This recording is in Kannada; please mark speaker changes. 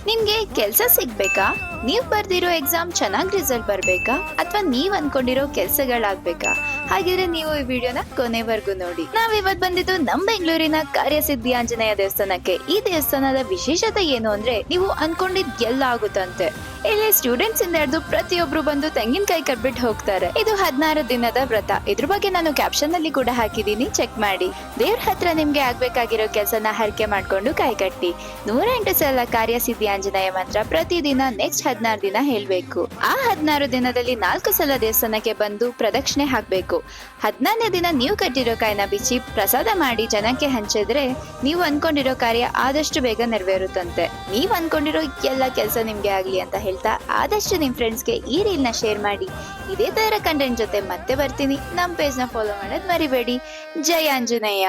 Speaker 1: ನಿಮ್ಗೆ ಕೆಲ್ಸ ಸಿಗ್ಬೇಕಾ? ನೀವ್ ಬರ್ದಿರೋ ಎಕ್ಸಾಮ್ ಚೆನ್ನಾಗ್ ರಿಸಲ್ಟ್ ಬರ್ಬೇಕಾ? ಅಥವಾ ನೀವ್ ಅನ್ಕೊಂಡಿರೋ ಕೆಲ್ಸಗಳಾಗ್ಬೇಕಾ? ಹಾಗಿದ್ರೆ ನೀವು ಈ ವಿಡಿಯೋನ ಕೊನೆವರೆಗೂ ನೋಡಿ. ನಾವ್ ಇವತ್ ಬಂದಿದ್ದು ನಮ್ ಬೆಂಗಳೂರಿನ ಕಾರ್ಯಸಿದ್ಧಿ ಆಂಜನೇಯ ದೇವಸ್ಥಾನಕ್ಕೆ. ಈ ದೇವಸ್ಥಾನದ ವಿಶೇಷತೆ ಏನು ಅಂದ್ರೆ ನೀವು ಅನ್ಕೊಂಡಿದ್ ಎಲ್ಲ ಆಗುತ್ತಂತೆ. ಇಲ್ಲಿ ಸ್ಟೂಡೆಂಟ್ಸ್ ಇಂದ ಹಿಡಿದು ಪ್ರತಿಯೊಬ್ರು ಬಂದು ತೆಂಗಿನಕಾಯಿ ಕಟ್ಬಿಟ್ಟು ಹೋಗ್ತಾರೆ. ಇದು 16 ದಿನದ ವ್ರತ. ಇದ್ರ ಬಗ್ಗೆ ನಾನು ಕ್ಯಾಪ್ಷನ್ ಅಲ್ಲಿ ಕೂಡ ಹಾಕಿದೀನಿ, ಚೆಕ್ ಮಾಡಿ. ದೇವ್ರ ಹತ್ರ ನಿಮ್ಗೆ ಆಗ್ಬೇಕಾಗಿರೋ ಕೆಲ್ಸನ ಹರಕೆ ಮಾಡ್ಕೊಂಡು ಕೈ ಕಟ್ಟಿ 108 ಸಲ ಕಾರ್ಯಸಿದ್ಧಿ ಆಂಜನೇಯ ಮಂತ್ರ ಪ್ರತಿದಿನ ನೆಕ್ಸ್ಟ್ 16 ದಿನ ಹೇಳ್ಬೇಕು. ಆ 16 ದಿನದಲ್ಲಿ 4 ಸಲ ದೇವಸ್ಥಾನಕ್ಕೆ ಬಂದು ಪ್ರದಕ್ಷಿಣೆ ಹಾಕ್ಬೇಕು. 14ನೇ ದಿನ ನೀವು ಕಟ್ಟಿರೋ ಕಾಯಿನ ಬಿಚ್ಚಿ ಪ್ರಸಾದ ಮಾಡಿ ಜನಕ್ಕೆ ಹಂಚಿದ್ರೆ ನೀವು ಅನ್ಕೊಂಡಿರೋ ಕಾರ್ಯ ಆದಷ್ಟು ಬೇಗ ನೆರವೇರುತ್ತಂತೆ. ನೀವ್ ಅನ್ಕೊಂಡಿರೋ ಎಲ್ಲ ಕೆಲಸ ನಿಮ್ಗೆ ಆಗ್ಲಿ ಅಂತ ಹೇಳ್ತಾ ಆದಷ್ಟು ನಿಮ್ ಫ್ರೆಂಡ್ಸ್ಗೆ ಈ ರೀಲ್ ನ ಶೇರ್ ಮಾಡಿ. ಇದೇ ತರ ಕಂಟೆಂಟ್ ಜೊತೆ ಮತ್ತೆ ಬರ್ತೀನಿ. ನಮ್ ಪೇಜ್ ನ ಫಾಲೋ ಮಾಡೋದ್ ಮರಿಬೇಡಿ. ಜೈ ಆಂಜನೇಯ.